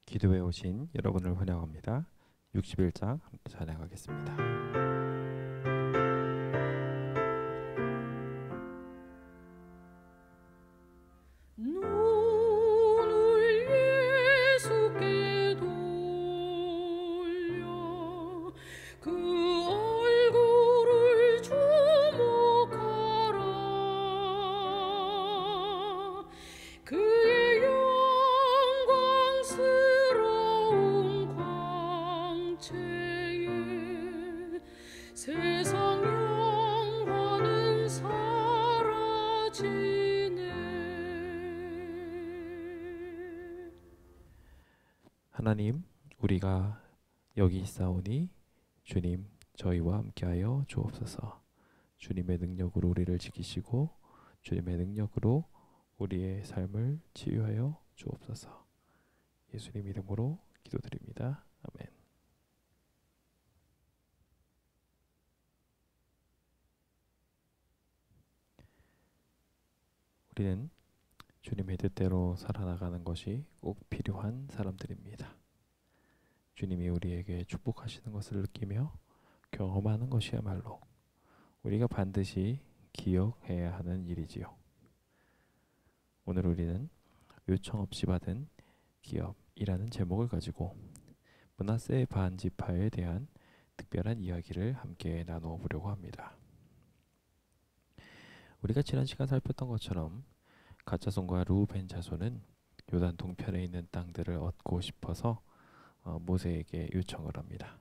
기도에 오신 여러분을 환영합니다. 61장 함께 찬양하겠습니다. 세상 영화는 사라지네. 하나님, 우리가 여기 있사오니 주님 저희와 함께하여 주옵소서. 주님의 능력으로 우리를 지키시고 주님의 능력으로 우리의 삶을 치유하여 주옵소서. 예수님 이름으로 기도드립니다. 아멘. 우리는 주님의 뜻대로 살아나가는 것이 꼭 필요한 사람들입니다. 주님이 우리에게 축복하시는 것을 느끼며 경험하는 것이야말로 우리가 반드시 기억해야 하는 일이지요. 오늘 우리는 요청 없이 받은 기업이라는 제목을 가지고 므낫세 반지파에 대한 특별한 이야기를 함께 나누어 보려고 합니다. 우리가 지난 시간 살폈던 것처럼 갓 자손과 르우벤 자손은 요단 동편에 있는 땅들을 얻고 싶어서 모세에게 요청을 합니다.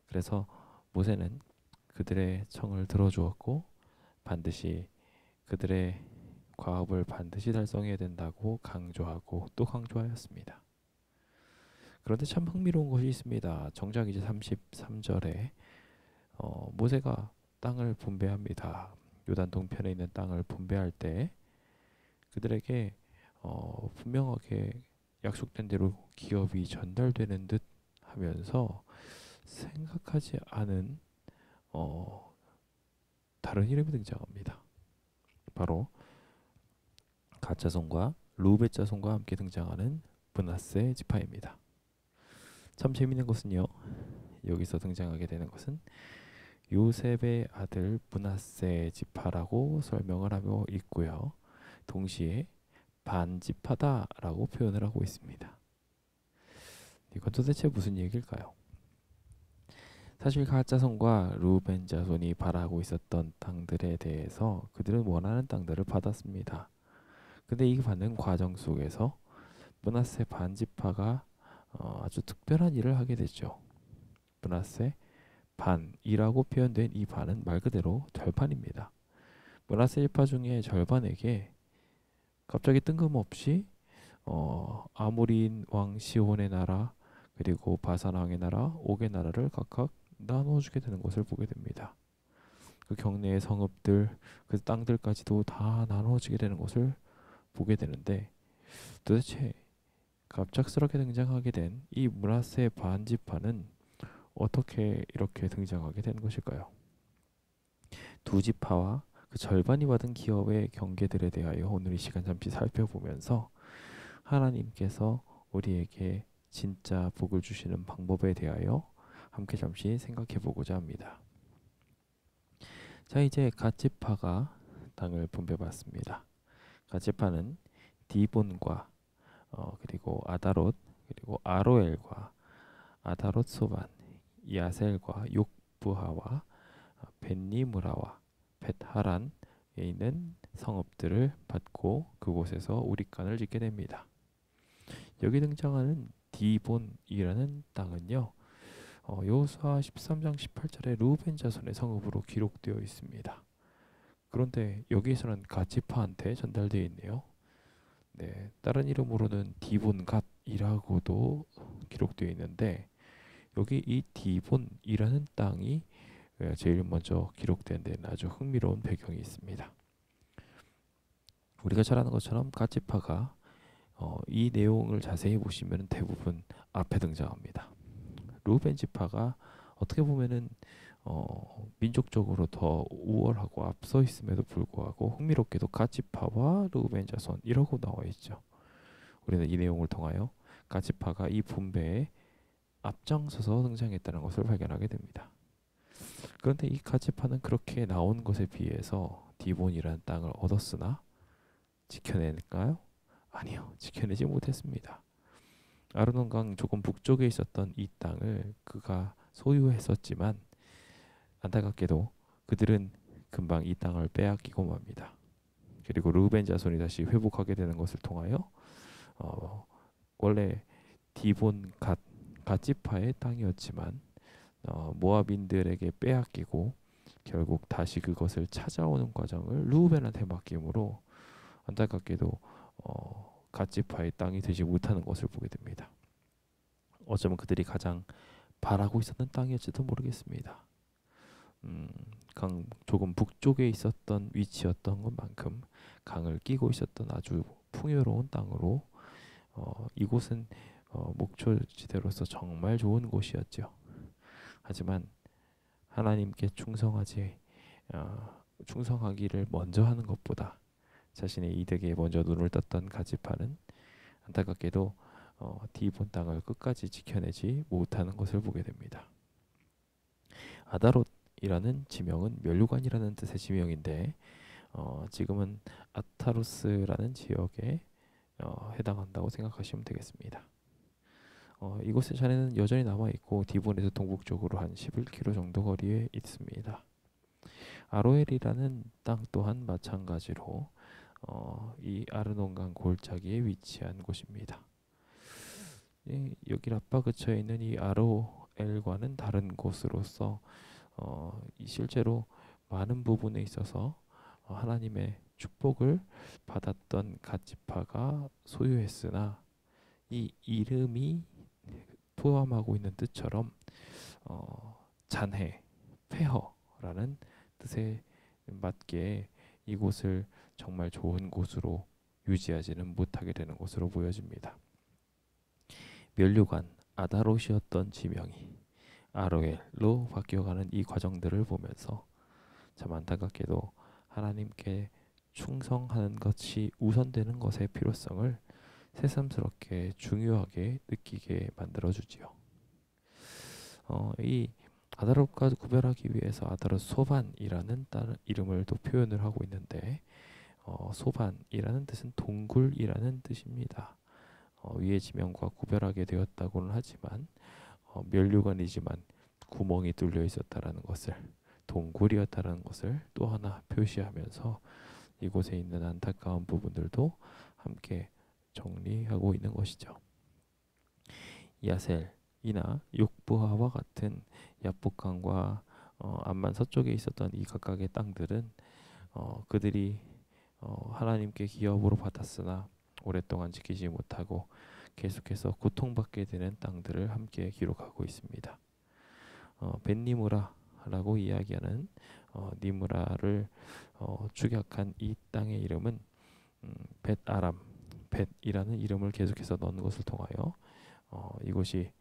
그래서 모세는 그들의 청을 들어주었고 반드시 그들의 과업을 반드시 달성해야 된다고 강조하고 또 강조하였습니다. 그런데 참 흥미로운 것이 있습니다. 정작 이제 33절에 모세가 땅을 분배합니다. 요단 동편에 있는 땅을 분배할 때 그들에게 분명하게 약속된 대로 기업이 전달되는 듯 하면서 생각하지 않은 다른 이름이 등장합니다. 바로 갓 자손과 르우벤 자손과 함께 등장하는 므낫세 지파입니다. 참 재미있는 것은요, 여기서 등장하게 되는 것은 요셉의 아들 므낫세 지파라고 설명을 하고 있고요. 동시에 반지파다라고 표현을 하고 있습니다. 이건 도대체 무슨 얘기일까요? 사실 갓 자손과 르우벤 자손이 바라고 있었던 땅들에 대해서 그들은 원하는 땅들을 받았습니다. 근데 이 받는 과정 속에서 므낫세 반지파가 아주 특별한 일을 하게 됐죠. 므낫세 반이라고 표현된 이 반은 말 그대로 절반입니다. 므낫세 지파 중에 절반에게 갑자기 뜬금없이 아모린 왕 시온의 나라 그리고 바산 왕의 나라, 옥의 나라를 각각 나눠주게 되는 것을 보게 됩니다. 그 경내의 성읍들, 그 땅들까지도 다 나눠지게 되는 것을 보게 되는데 도대체 갑작스럽게 등장하게 된 이 므낫세 반지파는 어떻게 이렇게 등장하게 된 것일까요? 두 지파와 그 절반이 받은 기업의 경계들에 대하여 오늘 이 시간 잠시 살펴보면서 하나님께서 우리에게 진짜 복을 주시는 방법에 대하여 함께 잠시 생각해 보고자 합니다. 자, 이제 갓 지파가 땅을 분배받습니다. 갓 지파는 디본과 그리고 아다롯 그리고 아로엘과 아다롯 소반, 야셀과 욕부하와 벳니므라와 벳하란에 있는 성읍들을 받고 그곳에서 우리간을 짓게 됩니다. 여기 등장하는 디본이라는 땅은요, 여호수아 13장 18절에 르우벤 자손의 성읍으로 기록되어 있습니다. 그런데 여기에서는 갓 지파한테 전달되어 있네요. 네, 다른 이름으로는 디본갓이라고도 기록되어 있는데 여기 이 디본이라는 땅이 제일 먼저 기록된 데는 아주 흥미로운 배경이 있습니다. 우리가 잘 아는 것처럼 갓 지파가 이 내용을 자세히 보시면 대부분 앞에 등장합니다. 르우벤 지파가 어떻게 보면은 민족적으로 더 우월하고 앞서 있음에도 불구하고 흥미롭게도 갓 지파와 르우벤 자손 이라고 나와 있죠. 우리는 이 내용을 통하여 가지파가 이 분배에 앞장서서 등장했다는 것을 발견하게 됩니다. 그런데 이 가지파는 그렇게 나온 것에 비해서 디본이라는 땅을 얻었으나 지켜낼까요? 아니요, 지켜내지 못했습니다. 아르논강 조금 북쪽에 있었던 이 땅을 그가 소유했었지만 안타깝게도 그들은 금방 이 땅을 빼앗기고 맙니다. 그리고 르우벤 자손이 다시 회복하게 되는 것을 통하여 원래 디본 갓지파의 땅이었지만 모압인들에게 빼앗기고 결국 다시 그것을 찾아오는 과정을 르우벤한테 맡김으로 안타깝게도 갓지파의 땅이 되지 못하는 것을 보게 됩니다. 어쩌면 그들이 가장 바라고 있었던 땅이었지도 모르겠습니다. 강 조금 북쪽에 있었던 위치였던 것만큼 강을 끼고 있었던 아주 풍요로운 땅으로 이곳은 목초지대로서 정말 좋은 곳이었죠. 하지만 하나님께 충성하기를 먼저 하는 것보다 자신의 이득에 먼저 눈을 떴던 가지파는 안타깝게도 디본 땅을 끝까지 지켜내지 못하는 것을 보게 됩니다. 아다롯이라는 지명은 멸류관이라는 뜻의 지명인데 지금은 아타로스라는 지역에 해당한다고 생각하시면 되겠습니다. 이곳의 잔해는 여전히 남아있고 디본에서 동북쪽으로 한 11km 정도 거리에 있습니다. 아로엘이라는 땅 또한 마찬가지로 이 아르논강 골짜기에 위치한 곳입니다. 여기 라파 그쳐에 있는 이 아로엘과는 다른 곳으로서 실제로 많은 부분에 있어서 하나님의 축복을 받았던 갓지파가 소유했으나 이 이름이 포함하고 있는 뜻처럼 잔해, 폐허라는 뜻에 맞게 이곳을 정말 좋은 곳으로 유지하지는 못하게 되는 것으로 보여집니다. 멸류관 아다롯이었던 지명이 아로엘로 바뀌어가는 이 과정들을 보면서 참 안타깝게도 하나님께 충성하는 것이 우선되는 것의 필요성을 새삼스럽게 중요하게 느끼게 만들어주지요. 이 아다롯과 구별하기 위해서 아다롯 소반이라는 다른 이름을 또 표현을 하고 있는데 소반이라는 뜻은 동굴이라는 뜻입니다. 위의 지명과 구별하게 되었다고는 하지만 멸류관이지만 구멍이 뚫려 있었다라는 것을 동굴이었다라는 것을 또 하나 표시하면서 이곳에 있는 안타까운 부분들도 함께 정리하고 있는 것이죠. 야셀이나 욕부하와 같은 야복강과 암만 서쪽에 있었던 이 각각의 땅들은 그들이 하나님께 기업으로 받았으나 오랫동안 지키지 못하고 계속해서 고통받게 되는 땅들을 함께 기록하고 있습니다. 벤니무라라고 이야기하는 니무라를 축약한 이 땅의 이름은 벳아람, 벳이라는 이름을 계속해서 넣는 것을 통하여 이곳이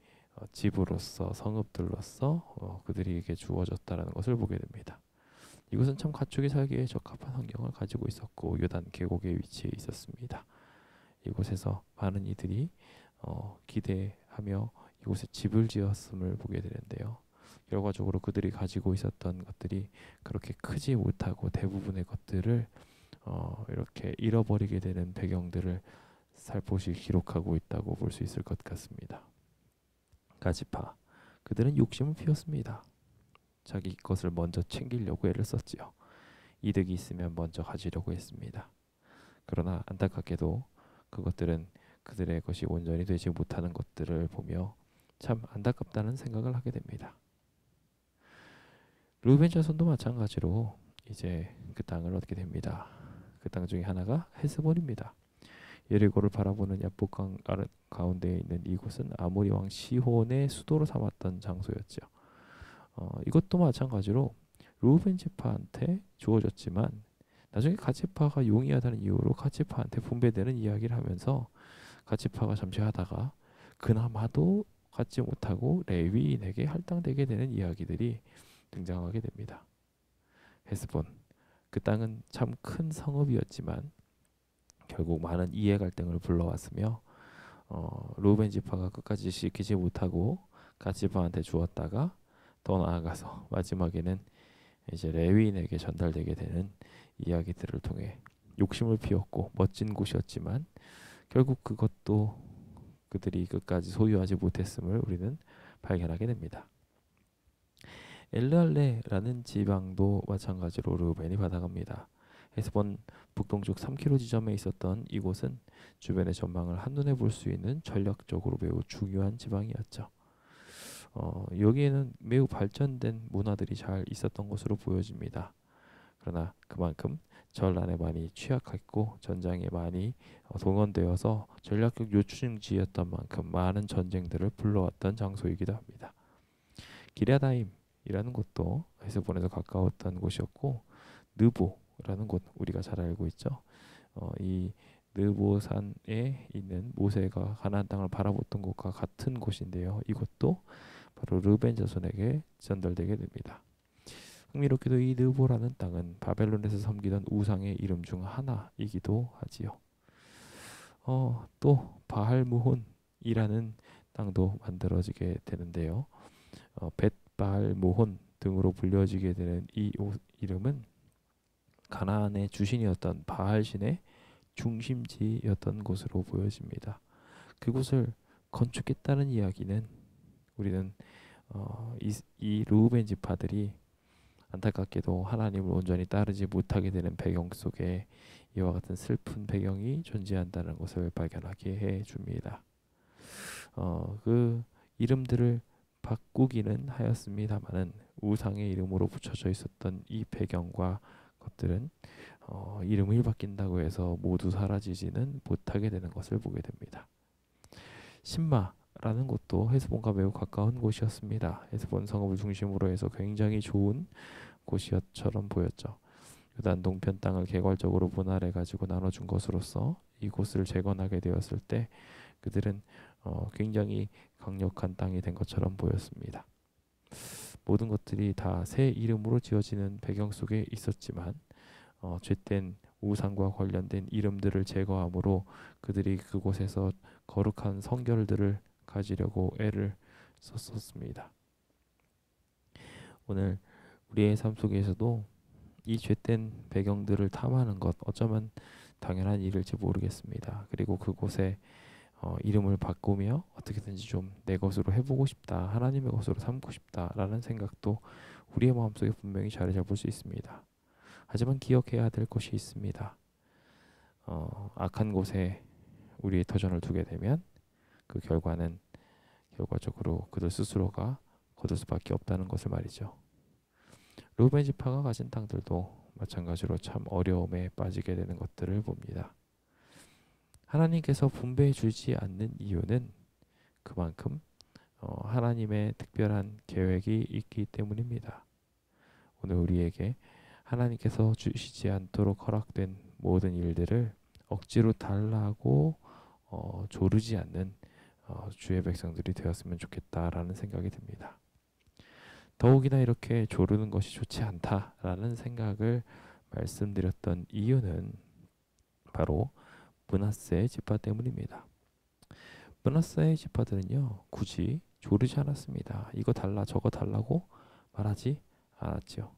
집으로서 성읍들로서 그들에게 주어졌다라는 것을 보게 됩니다. 이곳은 참 가축이 살기에 적합한 환경을 가지고 있었고 요단 계곡에 위치해 있었습니다. 이곳에서 많은 이들이 기대하며 이곳에 집을 지었음을 보게 되는데요. 결과적으로 그들이 가지고 있었던 것들이 그렇게 크지 못하고 대부분의 것들을 이렇게 잃어버리게 되는 배경들을 살포시 기록하고 있다고 볼 수 있을 것 같습니다. 가지파, 그들은 욕심을 피웠습니다. 자기 것을 먼저 챙기려고 애를 썼지요. 이득이 있으면 먼저 가지려고 했습니다. 그러나 안타깝게도 그것들은 그들의 것이 온전히 되지 못하는 것들을 보며 참 안타깝다는 생각을 하게 됩니다. 르우벤 자손도 마찬가지로 이제 그 땅을 얻게 됩니다. 그 땅 중에 하나가 헤스본입니다. 예리고를 바라보는 야복강 가운데 있는 이곳은 아모리 왕 시혼의 수도로 삼았던 장소였죠. 이것도 마찬가지로 르우벤 지파한테 주어졌지만 나중에 갓지파가 용이하다는 이유로 갓지파한테 분배되는 이야기를 하면서 갓지파가 잠시 하다가 그나마도 갖지 못하고 레위인에게 할당되게 되는 이야기들이 등장하게 됩니다. 헤스본, 그 땅은 참 큰 성읍이었지만 결국 많은 이해 갈등을 불러왔으며 루벤 지파가 끝까지 지키지 못하고 갓 지파한테 주었다가 더 나아가서 마지막에는 이제 레위인에게 전달되게 되는 이야기들을 통해 욕심을 피웠고 멋진 곳이었지만 결국 그것도 그들이 끝까지 소유하지 못했음을 우리는 발견하게 됩니다. 엘르알레라는 지방도 마찬가지로 르우벤이 받아갑니다. 헤스본 북동쪽 3km 지점에 있었던 이곳은 주변의 전망을 한눈에 볼 수 있는 전략적으로 매우 중요한 지방이었죠. 여기에는 매우 발전된 문화들이 잘 있었던 것으로 보여집니다. 그러나 그만큼 전란에 많이 취약했고 전장에 많이 동원되어서 전략적 요충지였던 만큼 많은 전쟁들을 불러왔던 장소이기도 합니다. 기랴다임이라는 곳도 헤스본에서 가까웠던 곳이었고 느보라는 곳 우리가 잘 알고 있죠. 이 느보산에 있는 모세가 가나안 땅을 바라봤던 곳과 같은 곳인데요. 이곳도 바로 르벤 자손에게 전달되게 됩니다. 흥미롭게도 이 느보라는 땅은 바벨론에서 섬기던 우상의 이름 중 하나이기도 하지요. 또 바알무혼이라는 땅도 만들어지게 되는데요. 벳바알무혼 등으로 불려지게 되는 이 이름은 가나안의 주신이었던 바알신의 중심지였던 곳으로 보여집니다. 그곳을 건축했다는 이야기는 우리는 이 르우벤 지파들이 안타깝게도 하나님을 온전히 따르지 못하게 되는 배경 속에 이와 같은 슬픈 배경이 존재한다는 것을 발견하게 해줍니다. 그 이름들을 바꾸기는 하였습니다마는 우상의 이름으로 붙여져 있었던 이 배경과 것들은 이름을 바뀐다고 해서 모두 사라지지는 못하게 되는 것을 보게 됩니다. 신마라는 곳도 헤스본과 매우 가까운 곳이었습니다. 헤스본 성읍을 중심으로 해서 굉장히 좋은 곳이었처럼 보였죠. 요단 동편 땅을 개괄적으로 분할해 가지고 나눠준 것으로서 이곳을 재건하게 되었을 때 그들은 굉장히 강력한 땅이 된 것처럼 보였습니다. 모든 것들이 다 새 이름으로 지어지는 배경 속에 있었지만 죄된 우상과 관련된 이름들을 제거함으로 그들이 그곳에서 거룩한 성결들을 가지려고 애를 썼습니다. 오늘 우리의 삶 속에서도 이 죄된 배경들을 탐하는 것 어쩌면 당연한 일일지 모르겠습니다. 그리고 그곳에 이름을 바꾸며 어떻게든지 좀 내 것으로 해보고 싶다, 하나님의 것으로 삼고 싶다라는 생각도 우리의 마음속에 분명히 자리 잡을 수 있습니다. 하지만 기억해야 될 것이 있습니다. 악한 곳에 우리의 터전을 두게 되면 그 결과는 결과적으로 그들 스스로가 거둘 수밖에 없다는 것을 말이죠. 르우벤 지파가 가진 땅들도 마찬가지로 참 어려움에 빠지게 되는 것들을 봅니다. 하나님께서 분배해 주지 않는 이유는 그만큼 하나님의 특별한 계획이 있기 때문입니다. 오늘 우리에게 하나님께서 주시지 않도록 허락된 모든 일들을 억지로 달라고 조르지 않는 주의 백성들이 되었으면 좋겠다라는 생각이 듭니다. 더욱이나 이렇게 조르는 것이 좋지 않다라는 생각을 말씀드렸던 이유는 바로 므낫세 지파 때문입니다. 므낫세 지파들은요 굳이 조르지 않았습니다. 이거 달라 저거 달라고 말하지 않았죠.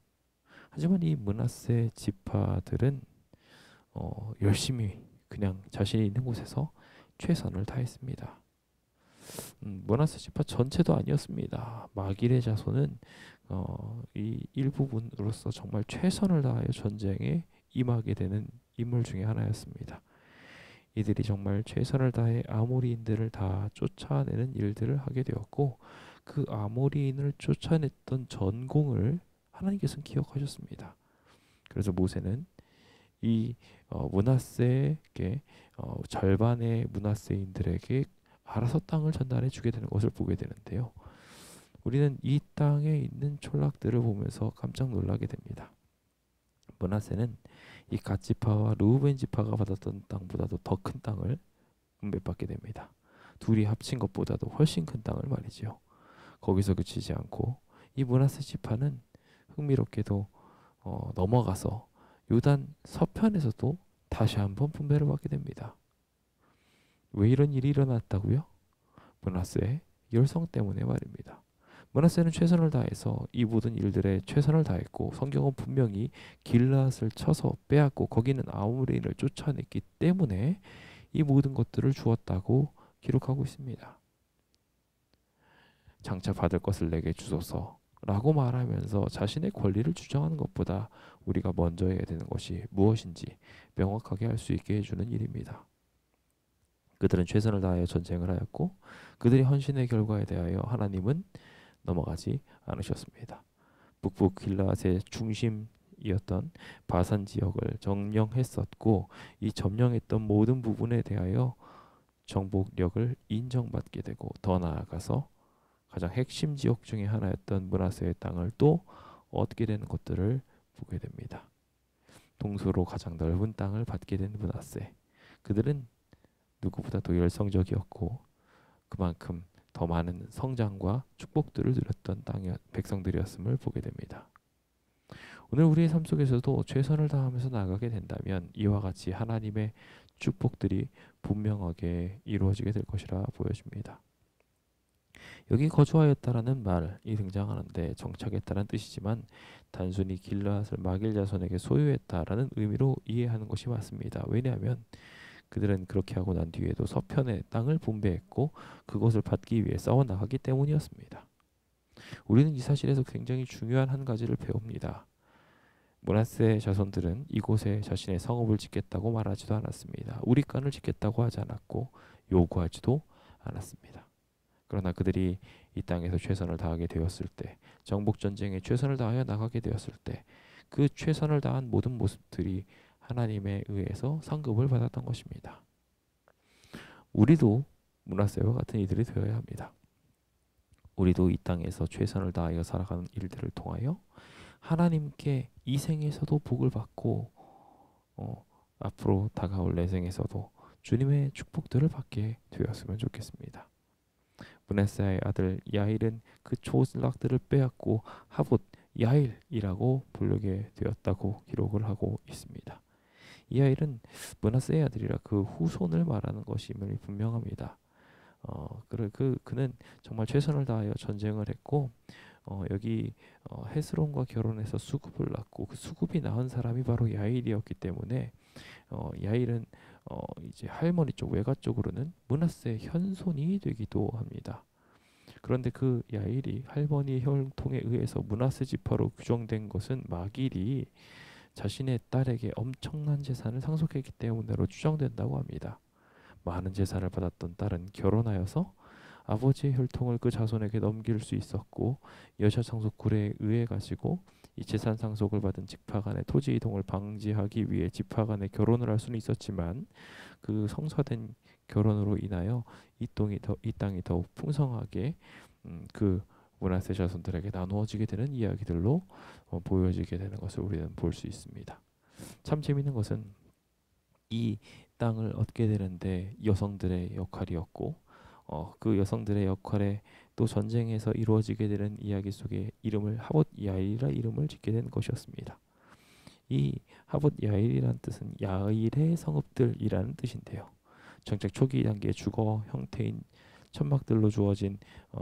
하지만 이 므낫세 지파들은 열심히 그냥 자신이 있는 곳에서 최선을 다했습니다. 므낫세 지파 전체도 아니었습니다. 마길의 자손은 이 일부분으로서 정말 최선을 다하여 전쟁에 임하게 되는 인물 중에 하나였습니다. 이들이 정말 최선을 다해 아모리인들을 다 쫓아내는 일들을 하게 되었고 그 아모리인을 쫓아냈던 전공을 하나님께서는 기억하셨습니다. 그래서 모세는 이 므낫세에게 절반의 므낫세인들에게 알아서 땅을 전달해 주게 되는 것을 보게 되는데요. 우리는 이 땅에 있는 촌락들을 보면서 깜짝 놀라게 됩니다. 므낫세는 이 갓 지파와 르우벤 지파가 받았던 땅보다도 더 큰 땅을 분배받게 됩니다. 둘이 합친 것보다도 훨씬 큰 땅을 말이죠. 거기서 그치지 않고 이 므낫세 지파는 흥미롭게도 넘어가서 요단 서편에서도 다시 한번 분배를 받게 됩니다. 왜 이런 일이 일어났다고요? 므낫세의 열성 때문에 말입니다. 므낫세는 최선을 다해서 이 모든 일들에 최선을 다했고 성경은 분명히 길앗을 쳐서 빼앗고 거기는 아모레인을 쫓아냈기 때문에 이 모든 것들을 주었다고 기록하고 있습니다. 장차 받을 것을 내게 주소서 라고 말하면서 자신의 권리를 주장하는 것보다 우리가 먼저 해야 되는 것이 무엇인지 명확하게 할 수 있게 해주는 일입니다. 그들은 최선을 다하여 전쟁을 하였고 그들의 헌신의 결과에 대하여 하나님은 넘어가지 않으셨습니다. 북부 길앗의 중심이었던 바산 지역을 점령했었고 이 점령했던 모든 부분에 대하여 정복력을 인정받게 되고 더 나아가서 가장 핵심 지역 중에 하나였던 므낫세의 땅을 또 얻게 되는 것들을 보게 됩니다. 동서로 가장 넓은 땅을 받게 된 므낫세. 그들은 누구보다도 열성적이었고 그만큼 더 많은 성장과 축복들을 누렸던 땅의 백성들이었음을 보게 됩니다. 오늘 우리의 삶 속에서도 최선을 다하면서 나가게 된다면 이와 같이 하나님의 축복들이 분명하게 이루어지게 될 것이라 보여집니다. 여기 거주하였다라는 말이 등장하는데 정착했다는 뜻이지만 단순히 길앗을 마길 자손에게 소유했다라는 의미로 이해하는 것이 맞습니다. 왜냐하면 그들은 그렇게 하고 난 뒤에도 서편의 땅을 분배했고 그것을 받기 위해 싸워 나가기 때문이었습니다. 우리는 이 사실에서 굉장히 중요한 한 가지를 배웁니다. 므낫세 자손들은 이곳에 자신의 성읍을 짓겠다고 말하지도 않았습니다. 우리 간을 짓겠다고 하지 않았고 요구하지도 않았습니다. 그러나 그들이 이 땅에서 최선을 다하게 되었을 때, 정복 전쟁에 최선을 다하여 나가게 되었을 때, 그 최선을 다한 모든 모습들이 하나님에 의해서 상급을 받았던 것입니다. 우리도 므낫세와 같은 이들이 되어야 합니다. 우리도 이 땅에서 최선을 다하여 살아가는 일들을 통하여 하나님께 이 생에서도 복을 받고 앞으로 다가올 내 생에서도 주님의 축복들을 받게 되었으면 좋겠습니다. 므낫세의 아들 야일은 그 조락들을 빼앗고 하봇 야일이라고 부르게 되었다고 기록을 하고 있습니다. 이 야일은 므낫세의 아들이라 그 후손을 말하는 것임을 분명합니다. 그는 정말 최선을 다하여 전쟁을 했고 여기 헤스론과 결혼해서 수굽을 낳고 그 수굽이 낳은 사람이 바로 야일이었기 때문에 야일은 이제 할머니 쪽 외가 쪽으로는 므낫세의 현손이 되기도 합니다. 그런데 그 야일이 할머니의 혈통에 의해서 므낫세 지파로 규정된 것은 마길이 자신의 딸에게 엄청난 재산을 상속했기 때문으로 추정된다고 합니다. 많은 재산을 받았던 딸은 결혼하여서 아버지의 혈통을 그 자손에게 넘길 수 있었고 여자 상속굴에 의해 가지고 이 재산 상속을 받은 지파 간의 토지 이동을 방지하기 위해 지파 간에 결혼을 할 수는 있었지만 그 성사된 결혼으로 인하여 이 땅이 더욱 풍성하게 그 므낫세 자손들에게 나누어지게 되는 이야기들로 보여지게 되는 것을 우리는 볼 수 있습니다. 참 재미있는 것은 이 땅을 얻게 되는데 여성들의 역할이었고 그 여성들의 역할에 또 전쟁에서 이루어지게 되는 이야기 속에 이름을 하봇 야일이라 이름을 짓게 된 것이었습니다. 이 하봇 야일이라는 뜻은 야일의 성읍들이라는 뜻인데요. 정착 초기 단계의 주거 형태인 천막들로 주어진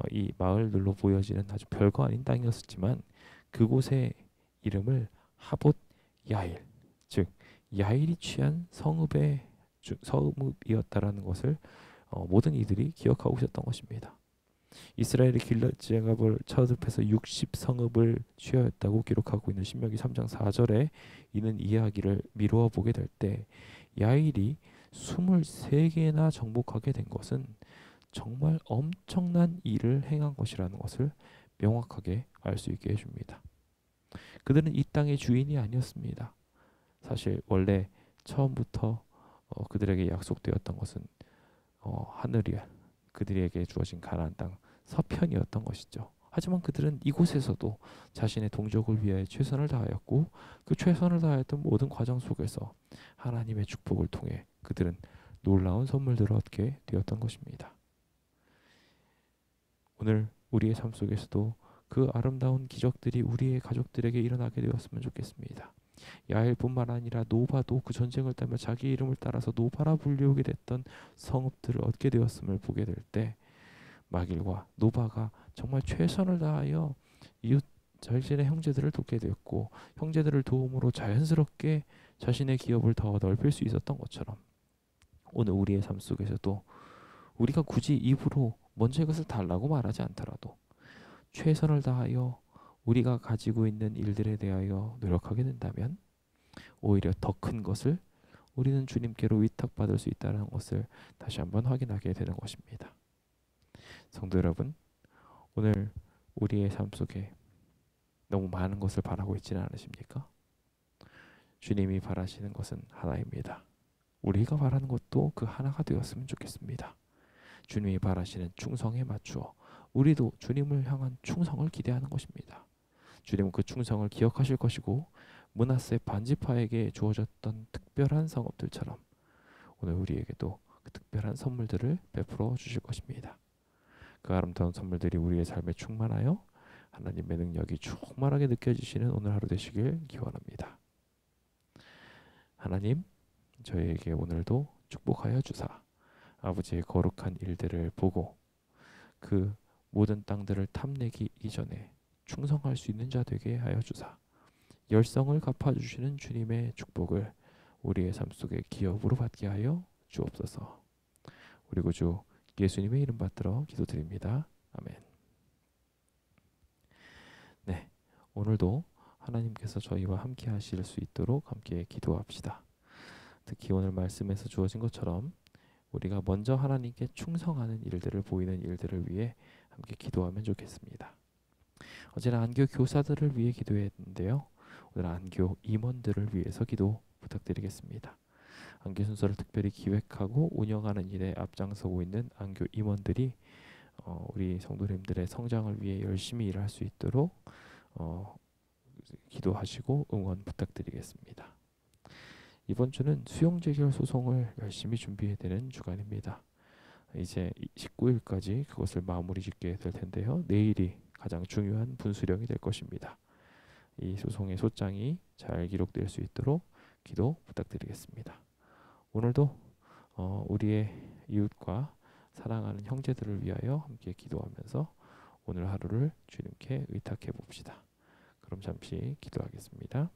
이 마을들로 보여지는 아주 별거 아닌 땅이었지만 그곳의 이름을 하봇 야일, 즉 야일이 취한 성읍이었다라는 것을 모든 이들이 기억하고 있었던 것입니다. 이스라엘이 길앗 제갑을 쳐듭해서 60성읍을 취하였다고 기록하고 있는 신명기 3장 4절에 이는 이야기를 미루어 보게 될 때 야일이 23개나 정복하게 된 것은 정말 엄청난 일을 행한 것이라는 것을 명확하게 알 수 있게 해줍니다. 그들은 이 땅의 주인이 아니었습니다. 사실 원래 처음부터 그들에게 약속되었던 것은 하늘이 그들에게 주어진 가나안 땅 서편이었던 것이죠. 하지만 그들은 이곳에서도 자신의 동족을 위해 최선을 다하였고 그 최선을 다하였던 모든 과정 속에서 하나님의 축복을 통해 그들은 놀라운 선물들을 얻게 되었던 것입니다. 오늘 우리의 삶 속에서도 그 아름다운 기적들이 우리의 가족들에게 일어나게 되었으면 좋겠습니다. 야엘뿐만 아니라 노바도 그 전쟁을 따며 자기 이름을 따라서 노바라 불리우게 됐던 성읍들을 얻게 되었음을 보게 될 때 마길과 노바가 정말 최선을 다하여 이웃 자신의 형제들을 돕게 되었고 형제들을 도움으로 자연스럽게 자신의 기업을 더 넓힐 수 있었던 것처럼 오늘 우리의 삶 속에서도 우리가 굳이 입으로 먼저 이것을 달라고 말하지 않더라도 최선을 다하여 우리가 가지고 있는 일들에 대하여 노력하게 된다면 오히려 더 큰 것을 우리는 주님께로 위탁받을 수 있다는 것을 다시 한번 확인하게 되는 것입니다. 성도 여러분, 오늘 우리의 삶 속에 너무 많은 것을 바라고 있지는 않으십니까? 주님이 바라시는 것은 하나입니다. 우리가 바라는 것도 그 하나가 되었으면 좋겠습니다. 주님이 바라시는 충성에 맞추어 우리도 주님을 향한 충성을 기대하는 것입니다. 주님은 그 충성을 기억하실 것이고 므낫세 반지파에게 주어졌던 특별한 성읍들처럼 오늘 우리에게도 그 특별한 선물들을 베풀어 주실 것입니다. 그 아름다운 선물들이 우리의 삶에 충만하여 하나님의 능력이 충만하게 느껴지시는 오늘 하루 되시길 기원합니다. 하나님, 저희에게 오늘도 축복하여 주사 아버지의 거룩한 일들을 보고 그 모든 땅들을 탐내기 이전에 충성할 수 있는 자 되게 하여 주사 열성을 갚아주시는 주님의 축복을 우리의 삶 속에 기업으로 받게 하여 주옵소서. 우리 구주 예수님의 이름 받들어 기도드립니다. 아멘. 네, 오늘도 하나님께서 저희와 함께 하실 수 있도록 함께 기도합시다. 특히 오늘 말씀에서 주어진 것처럼 우리가 먼저 하나님께 충성하는 일들을 보이는 일들을 위해 함께 기도하면 좋겠습니다. 어제는 안교 교사들을 위해 기도했는데요. 오늘 안교 임원들을 위해서 기도 부탁드리겠습니다. 안교 순서를 특별히 기획하고 운영하는 일에 앞장서고 있는 안교 임원들이 우리 성도님들의 성장을 위해 열심히 일할 수 있도록 기도하시고 응원 부탁드리겠습니다. 이번 주는 수용재결 소송을 열심히 준비해야 되는 주간입니다. 이제 19일까지 그것을 마무리 짓게 될 텐데요. 내일이 가장 중요한 분수령이 될 것입니다. 이 소송의 소장이 잘 기록될 수 있도록 기도 부탁드리겠습니다. 오늘도 우리의 이웃과 사랑하는 형제들을 위하여 함께 기도하면서 오늘 하루를 주님께 의탁해 봅시다. 그럼 잠시 기도하겠습니다.